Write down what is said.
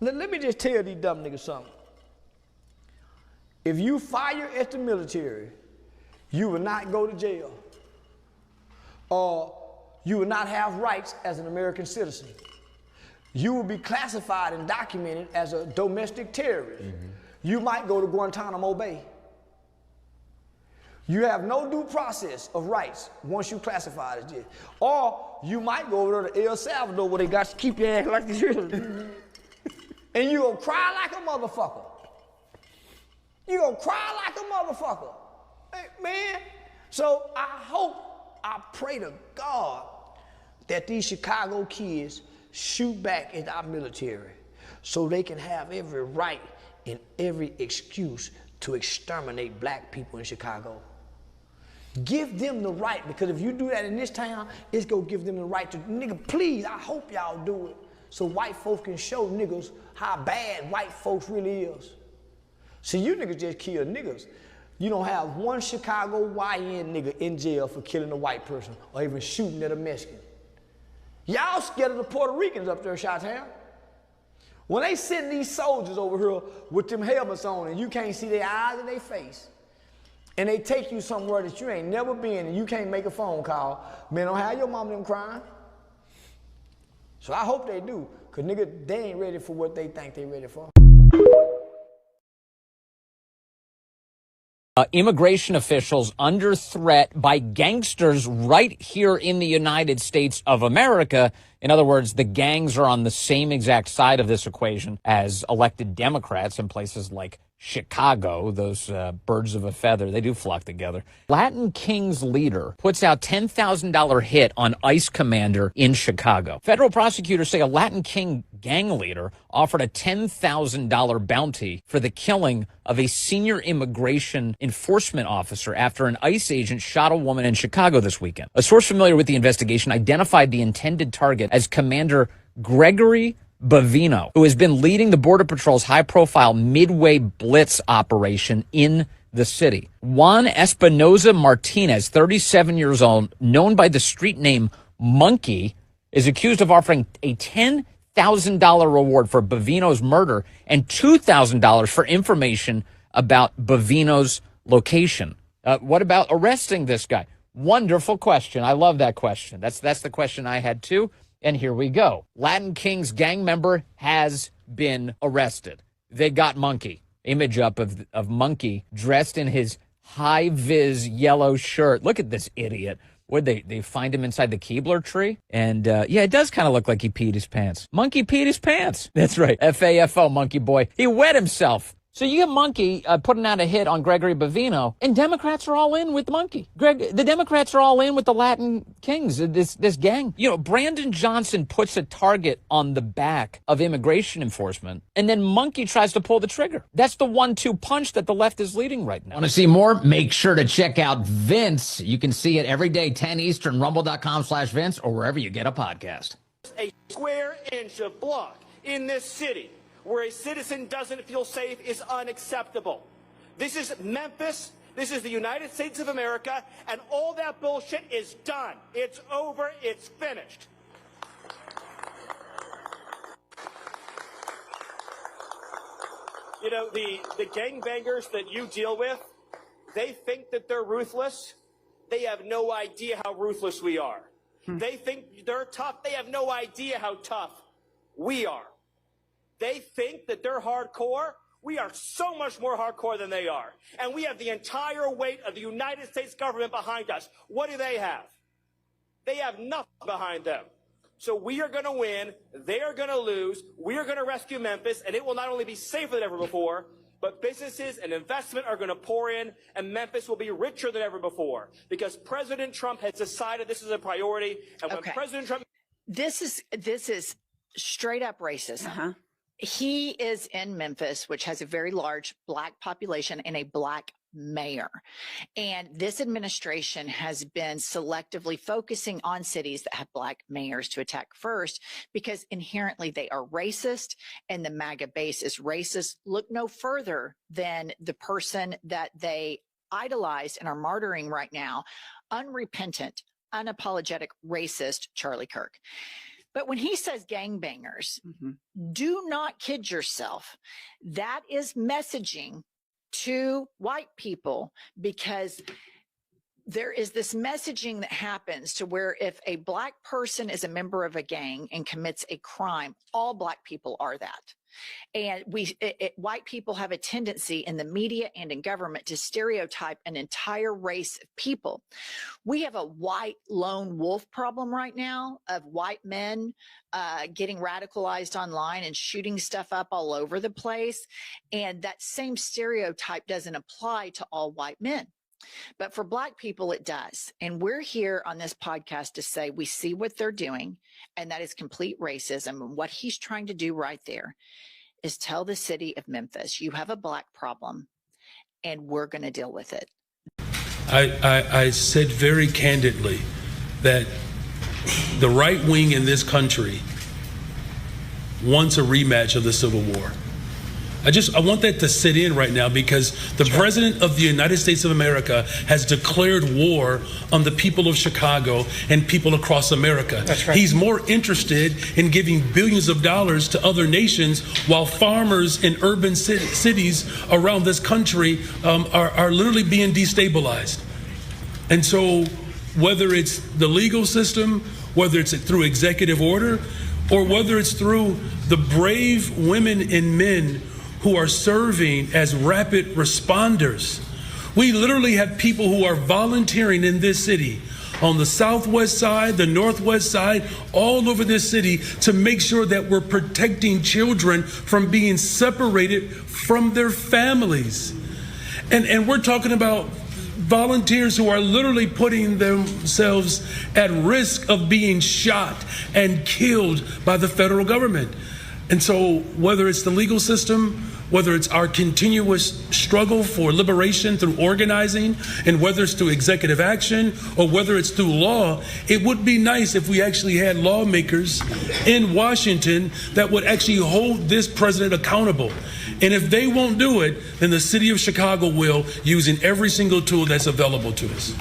Let me just tell these dumb niggas something. If you fire at the military, you will not go to jail. Or you will not have rights as an American citizen. You will be classified and documented as a domestic terrorist. You might go to Guantanamo Bay. You have no due process of rights once you classified as this. Or you might go over to El Salvador where they got to keep your ass like this. And you gonna cry like a motherfucker. You gonna cry like a motherfucker. Hey, man. So I pray to God that these Chicago kids shoot back at our military so they can have every right and every excuse to exterminate black people in Chicago. Give them the right, because if you do that in this town, it's gonna give them the right to, nigga, please, I hope y'all do it so white folks can show niggas how bad white folks really is. See, you niggas just kill niggas. You don't have one Chicago YN nigga in jail for killing a white person or even shooting at a Mexican. Y'all scared of the Puerto Ricans up there in Chi-Town. When they send these soldiers over here with them helmets on and you can't see their eyes and their face, and they take you somewhere that you ain't never been and you can't make a phone call, man, don't have your mom and them crying. So I hope they do, because nigga, they ain't ready for what they think they ready for. Immigration officials under threat by gangsters right here in the United States of America. In other words, the gangs are on the same exact side of this equation as elected Democrats in places like Chicago. Those birds of a feather, they do flock together. Latin Kings leader puts out $10,000 hit on ICE commander in Chicago. Federal prosecutors say a Latin King gang leader offered a $10,000 bounty for the killing of a senior immigration enforcement officer after an ICE agent shot a woman in Chicago this weekend. A source familiar with the investigation identified the intended target as Commander Gregory Bavino, who has been leading the Border Patrol's high-profile Midway Blitz operation in the city. Juan Espinoza Martinez, 37 years old, known by the street name Monkey, is accused of offering a $10,000 reward for Bavino's murder and $2,000 for information about Bavino's location. What about arresting this guy? Wonderful question. I love that question. That's the question I had too. And here we go. Latin King's gang member has been arrested. They got Monkey. Image up of Monkey dressed in his high-vis yellow shirt. Look at this idiot. Would they find him inside the Keebler tree? And yeah, it does kind of look like he peed his pants. Monkey peed his pants. That's right. F-A-F-O, Monkey boy. He wet himself. So you get Monkey putting out a hit on Gregory Bavino, and Democrats are all in with Monkey. The Democrats are all in with the Latin Kings, this gang. You know, Brandon Johnson puts a target on the back of immigration enforcement, and then Monkey tries to pull the trigger. That's the 1-2 punch that the left is leading right now. Want to see more? Make sure to check out Vince. You can see it every day, 10 Eastern, rumble.com/Vince, or wherever you get a podcast. A square inch of block in this city where a citizen doesn't feel safe is unacceptable. This is Memphis. This is the United States of America, and all that bullshit is done. It's over. It's finished. You know, the gangbangers that you deal with, they think that they're ruthless. They have no idea how ruthless we are. They think they're tough. They have no idea how tough we are. They think that they're hardcore. We are so much more hardcore than they are. And we have the entire weight of the United States government behind us. What do they have? They have nothing behind them. So we are going to win. They are going to lose. We are going to rescue Memphis. And it will not only be safer than ever before, but businesses and investment are going to pour in, and Memphis will be richer than ever before. Because President Trump has decided this is a priority. And when President Trump... This is straight up racist. He is in Memphis, which has a very large black population and a black mayor. And this administration has been selectively focusing on cities that have black mayors to attack first, because inherently they are racist and the MAGA base is racist. Look no further than the person that they idolize and are martyring right now, unrepentant, unapologetic racist Charlie Kirk. But when he says gangbangers, do not kid yourself. That is messaging to white people, because there is this messaging that happens to where if a black person is a member of a gang and commits a crime, all black people are that. And white people have a tendency in the media and in government to stereotype an entire race of people. We have a white lone wolf problem right now of white men getting radicalized online and shooting stuff up all over the place. And that same stereotype doesn't apply to all white men. But for black people, it does. And we're here on this podcast to say we see what they're doing, and that is complete racism. And what he's trying to do right there is tell the city of Memphis, you have a black problem, and we're going to deal with it. I said very candidly that the right wing in this country wants a rematch of the Civil War. I want that to sit in right now, because the President of the United States of America has declared war on the people of Chicago and people across America. That's right. He's more interested in giving billions of dollars to other nations, while farmers in urban cities around this country are literally being destabilized. And so whether it's the legal system, whether it's through executive order, or whether it's through the brave women and men who are serving as rapid responders. We literally have people who are volunteering in this city, on the southwest side, the northwest side, all over this city, to make sure that we're protecting children from being separated from their families. And we're talking about volunteers who are literally putting themselves at risk of being shot and killed by the federal government. And so whether it's the legal system, whether it's our continuous struggle for liberation through organizing, and whether it's through executive action, or whether it's through law, it would be nice if we actually had lawmakers in Washington that would actually hold this president accountable. And if they won't do it, then the city of Chicago will, using every single tool that's available to us.